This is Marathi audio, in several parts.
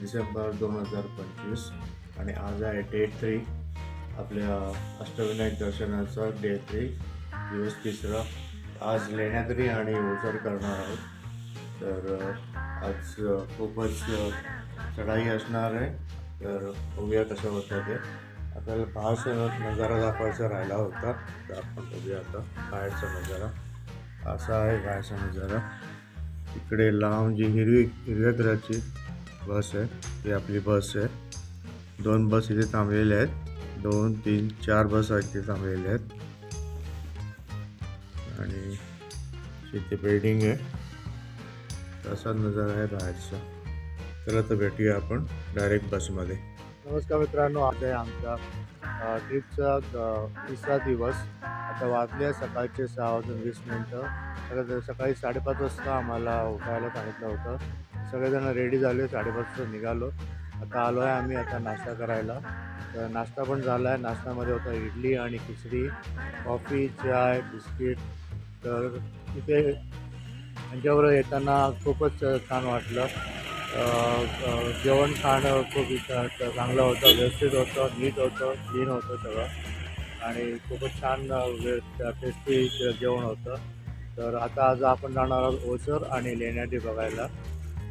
डिसेंबर 2025 आणि आज आहे डे 3 आपल्या अष्टविनायक दर्शनाचा डे 3 दिवस 3. आज लेण्याद्री आणि ओझर करणार आहोत. तर आज खूपच चढाई असणार आहे. तर बघूया कसं होतं ते. आपल्याला बाहेरचा नजारा दाखवायचा राहिला होता, तर आपण बघूया आता बाहेरचा नजारा. असा आहे बाहेरचा नजारा. इकडे लांब जी हिरव्या कलरची बस आहे ती आपली बस आहे. 2 बस इथे थांबलेल्या आहेत. 2, 3, 4 बस इथे थांबलेल्या आहेत आणि इथे बिल्डिंग आहे. तसा नजारा आहे बाहेरचा. चला तर भेटूया आपण डायरेक्ट बसमध्ये. नमस्कार मित्रांनो, आज आहे आमचा ट्रिपचा 3रा दिवस. आता वाजले सकाळचे 6:20. सकाळी 5:30 वाजता आम्हाला उठायला सांगितलं होतं. सगळेजण रेडी झाले, 5:30 वाजता निघालो. आता आलो आहे आम्ही आता नाश्ता करायला. तर नाश्ता पण झाला आहे. नाश्त्यामध्ये होता इडली आणि खिचडी, कॉफी, चाय, बिस्किट. तर तिथे त्यांच्यावर येताना खूपच छान वाटलं. जेवण खाणं खूप चांगलं होतं, व्यवस्थित होतं, नीट होतं, क्लीन होतं सगळं आणि खूपच छान टेस्टी जेवण होतं. तर आता आज आपण जाणार आहोत ओझर आणि लेण्याद्री बघायला.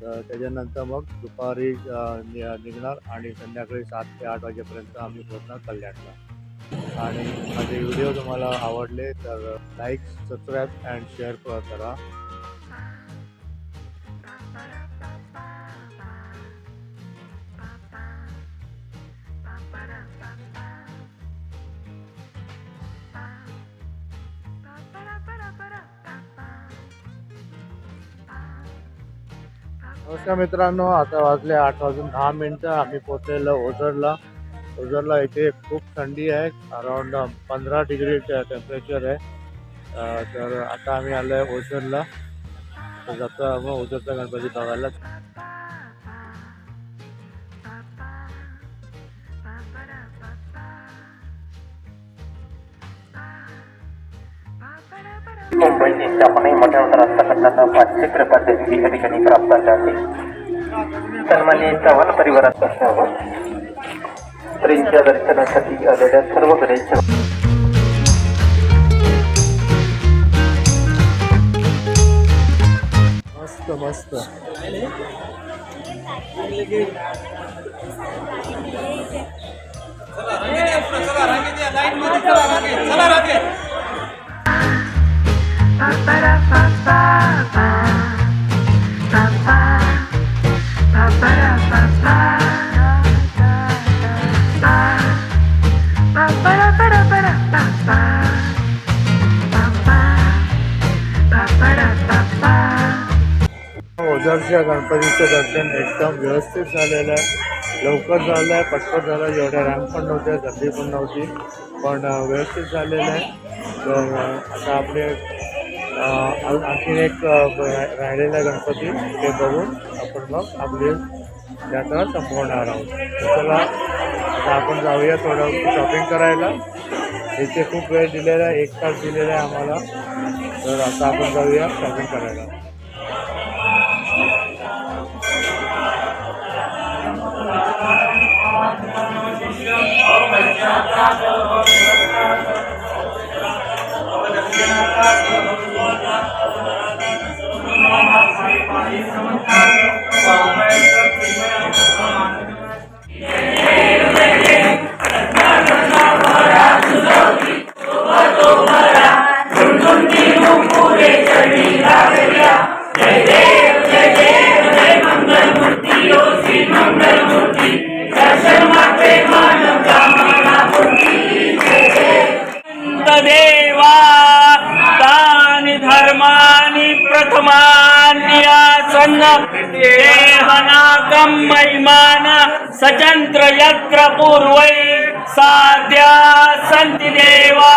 तर त्याच्यानंतर मग दुपारी निघणार आणि संध्याकाळी 7 ते 8 वाजेपर्यंत आम्ही पोहोचणार कल्याणला. आणि माझे व्हिडिओ तुम्हाला आवडले तर लाईक, सबस्क्राईब अँड शेअर करा. नमस्कार मित्रांनो, आता वाजले 8:10. आम्ही पोहोचलेलो ओझरला. इथे खूप थंडी आहे, अराउंड 15 डिग्री टेम्परेचर आहे. तर आता आम्ही आलो आहे ओझरला. तर जातो मग ओझरचा गणपती बघायला. मुंबईची स्थापना मोठ्या राष्ट्रघटनाचा 500 प्रकारचे या ठिकाणी प्राप्त झाले. सन्माननीय चव्हाण परिवारात असल्यावर स्त्रींच्या दर्शनासाठी आलेल्या सर्व गणेश मस्त मस्त. ओझरच्या गणपतीचं दर्शन एकदम व्यवस्थित झालेलं आहे. लवकर झालं आहे, पटपट झालं. एवढ्या रांग पण नव्हत्या, गर्दी पण नव्हती, पण व्यवस्थित झालेलं आहे. तर आता आपले आणखीन एक राहिलेला गणपती ते बघून आपण मग आपली यात्रा संपवणार आहोत. चला आता आपण जाऊया थोडं शॉपिंग करायला. इथे खूप वेळ दिलेला आहे, 1 तास दिलेला आहे आम्हाला. तर आता आपण जाऊया शॉपिंग करायला. देवा तानि धर्मानि प्रथमान्यासन्न देहनाकं महिमान सचंत्र यत्र पूर्वै साध्या सन्ति देवा.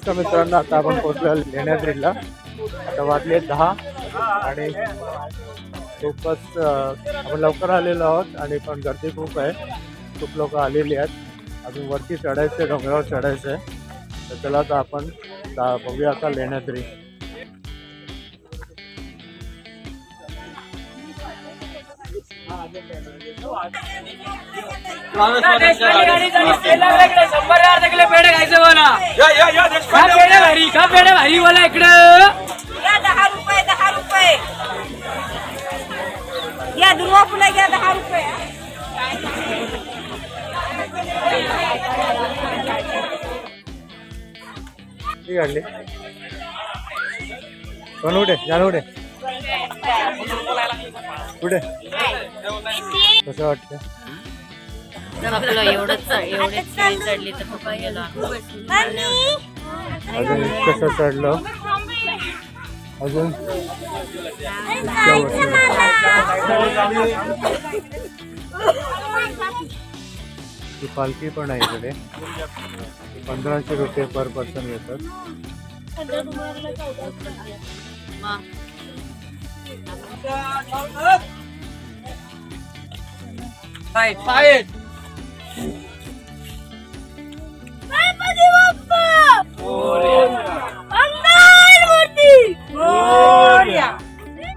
नमस्कार मित्रांनो, आता आपण पोहोचलो लेण्याद्रीला. आता वाजले 10 आणि खूपच आपण लवकर आलेलो आहोत आणि पण गर्दी खूप आहे. खूप लोक आलेली आहेत. अजून वरती चढायचं आहे, डोंगरावर चढायचं आहे. तर चला आता आपण बघूया आता लेण्याद्री. पेढे खायचं बोला पेढे भारी बोला इकडं 10 रुपये 10 रुपये या दुर्वा फुला घ्या 10 रुपये. ठीक आहे. कोण उठे जाण उठे कुठे कसं वाटतं? आपलं एवढंच चढली तर पप्पा गेला. अजून कसं चढलं अजून ही पालखी पण आहे इकडे. 1500 रुपये पर पर्सन घेतात.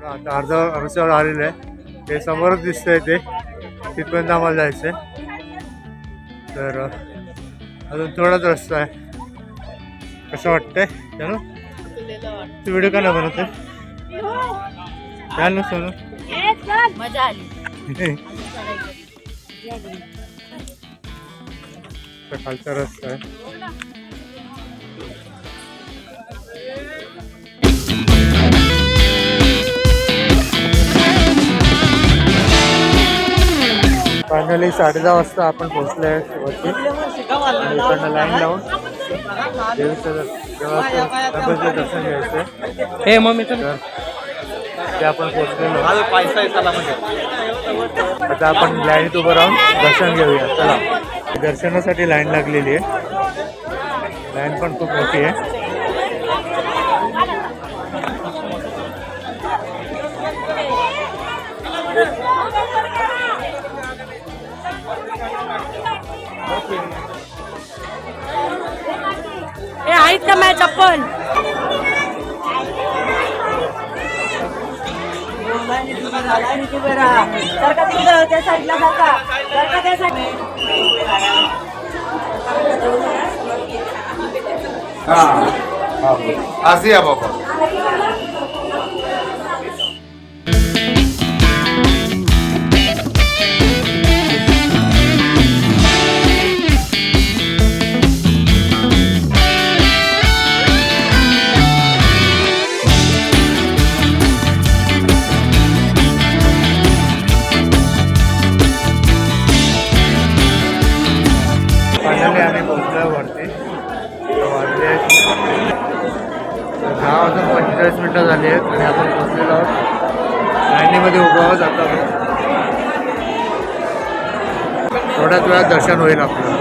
आता अर्ध्यावर आलेलं आहे. ते समोरच दिसतंय ते तिथपर्यंत आम्हाला जायचंय. तर अजून थोडाच रस्ता आहे. कसं वाटतंय ना? तू व्हिडिओ का नाही बनवते? चाल ना सोनू. मजा आली. खालचा रस्ता आहे. फायनली 10:30 वाजता आपण पोहोचलोय वरती. इकडनं लाईन लावून देवीचं गणपतीचं दर्शन घ्यायचं. हे मम्मी तर ते आपण पोहोचलेलो. आता आपण लाईनीत उभं राहून दर्शन घेऊया. चला, दर्शनासाठी लाईन लागलेली आहे. लाईन पण खूप मोठी आहे. आहेत का माझ्या चप्पल? असं या बाबा. फायनली आम्ही पोहोचलो वरती. वाजले 10:45 मिनटं झाली आहेत आणि आपण पोहोचलेलो आहोत. लाईनीमध्ये उभं आहोत. आता थोड्याच वेळात दर्शन होईल आपलं.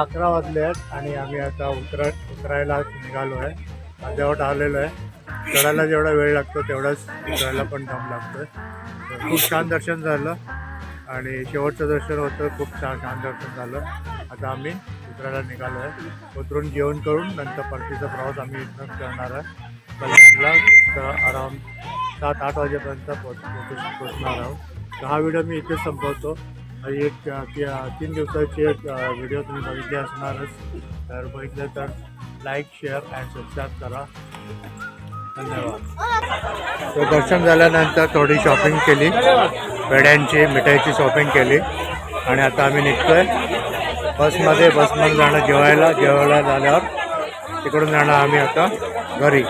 11 वाजले आहेत आणि आम्ही आता उतरायला निघालो आहे. अर्धवट आलेलो आहे. चढायला जेवढा वेळ लागतो तेवढाच उतरायला पण दम लागतोय. तर खूप छान दर्शन झालं आणि शेवटचं दर्शन होतं. खूप छान दर्शन झालं. आता आम्ही उतरायला निघालो आहे. उतरून जेवण करून नंतर परतीचा प्रवास आम्ही इथून करणार आहे. कल्याणला अराउंड 7-8 वाजेपर्यंत पोचणार आहोत. तर हा व्हिडिओ मी इथेच संपवतो. एक 3 दिवसाची एक व्हिडिओ तुम्ही बघितले असणारच. तर बघितलं तर लाईक, शेअर अँड सबस्क्राईब करा. धन्यवाद. तर दर्शन झाल्यानंतर थोडी शॉपिंग केली. पेढ्यांची, मिठाईची शॉपिंग केली आणि आता आम्ही निघतोय बसमध्ये जाणं जेवायला झाल्यावर तिकडून जाणार आम्ही आता घरी.